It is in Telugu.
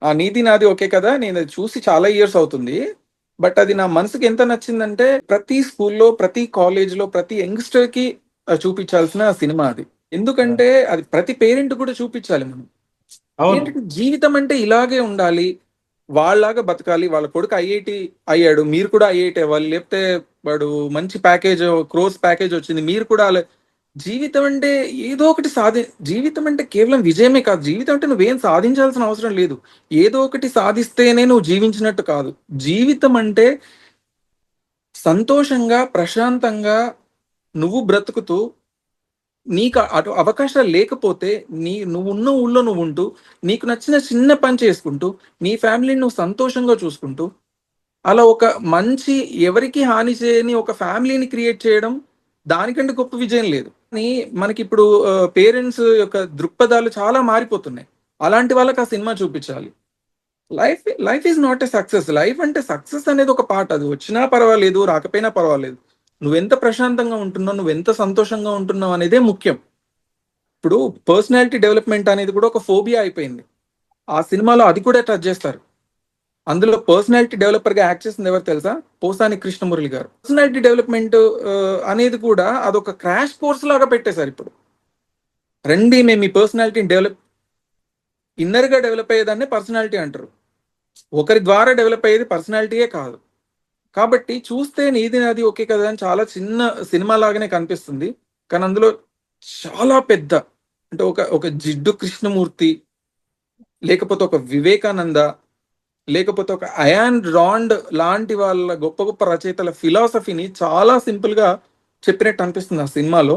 ఆ 'నీది నాది ఓకే కదా!' నేనది చూసి చాలా ఇయర్స్ అవుతుంది. బట్ అది నా మనసుకి ఎంత నచ్చిందంటే, ప్రతి స్కూల్‌లో, ప్రతి కాలేజ్‌లో, ప్రతి యంగ్‌స్టర్‌కి చూపించాల్సిన సినిమా అది. ఆ! ఎందుకంటే, అది ప్రతి పేరెంట్ కూడా చూపించాలి మనం. అవును. ఏంటంటే జీవితం అంటే ఇలాగే ఉండాలి. వాళ్ళలాగా బతకాలి. వాళ్ళ కొడుకు ఐఐటీ అయ్యాడు. మీరు కూడా ఐఐటీ అవ్వాలి. లేకపోతే వాడు మంచి ప్యాకేజ్ క్రోర్స్ ప్యాకేజ్ వచ్చింది. మీరు కూడా అలా జీవితం అంటే ఏదో ఒకటి జీవితం అంటే కేవలం విజయమే కాదు. జీవితం అంటే నువ్వేం సాధించాల్సిన అవసరం లేదు. ఏదో ఒకటి సాధిస్తేనే నువ్వు జీవించినట్టు కాదు. జీవితం అంటే సంతోషంగా, ప్రశాంతంగా నువ్వు బ్రతుకుతూ నీకు అటు అవకాశాలు లేకపోతే నువ్వున్న ఊళ్ళో నువ్వుంటూ, నీకు నచ్చిన చిన్న పని చేసుకుంటూ, నీ ఫ్యామిలీని నువ్వు సంతోషంగా చూసుకుంటూ, అలా ఒక మంచి ఎవరికీ హాని చేయని ఒక ఫ్యామిలీని క్రియేట్ చేయడం, దానికంటే గొప్ప విజయం లేదు. కానీ మనకిప్పుడు పేరెంట్స్ యొక్క దృక్పథాలు చాలా మారిపోతున్నాయి. అలాంటి వాళ్ళకి ఆ సినిమా చూపించాలి. Life life is not a success. Life అంటే సక్సెస్ అనేది ఒక పార్ట్. అది వచ్చినా పర్వాలేదు, రాకపోయినా పర్వాలేదు. నువ్వెంత ప్రశాంతంగా ఉంటున్నావు, నువ్వెంత సంతోషంగా ఉంటున్నావు అనేదే ముఖ్యం. ఇప్పుడు పర్సనాలిటీ డెవలప్‌మెంట్ అనేది కూడా ఒక ఫోబియా అయిపోయింది. ఆ సినిమాలో అది కూడా టచ్ చేస్తారు. అందులో పర్సనాలిటీ డెవలపర్‌గా యాక్ట్ చేసింది ఎవరో తెలుసా? పోసాని కృష్ణమురళి గారు. పర్సనాలిటీ డెవలప్‌మెంట్ అనేది కూడా అదొక క్రాష్ కోర్స్ లాగా పెట్టేసారిప్పుడు. రండి మేము మీ పర్సనాలిటీని ఇన్నర్‌గా డెవలప్ అయ్యేదాన్నే పర్సనాలిటీ అంటారు. ఒకరి ద్వారా డెవలప్ అయ్యేది పర్సనాలిటీయే కాదు. కాబట్టి చూస్తే నీది నాది ఓకే కదా! అని చాలా చిన్న సినిమా లాగానే కనిపిస్తుంది. కానీ అందులో చాలా పెద్ద అంటే ఒక ఒక జిడ్డు కృష్ణమూర్తి, లేకపోతే ఒక వివేకానంద, లేకపోతే ఒక అయాన్ రాండ్ లాంటి వాళ్ళ గొప్ప గొప్ప రచయితల ఫిలాసఫీని చాలా సింపుల్‌గా చెప్పినట్టు అనిపిస్తుంది ఆ సినిమాలో.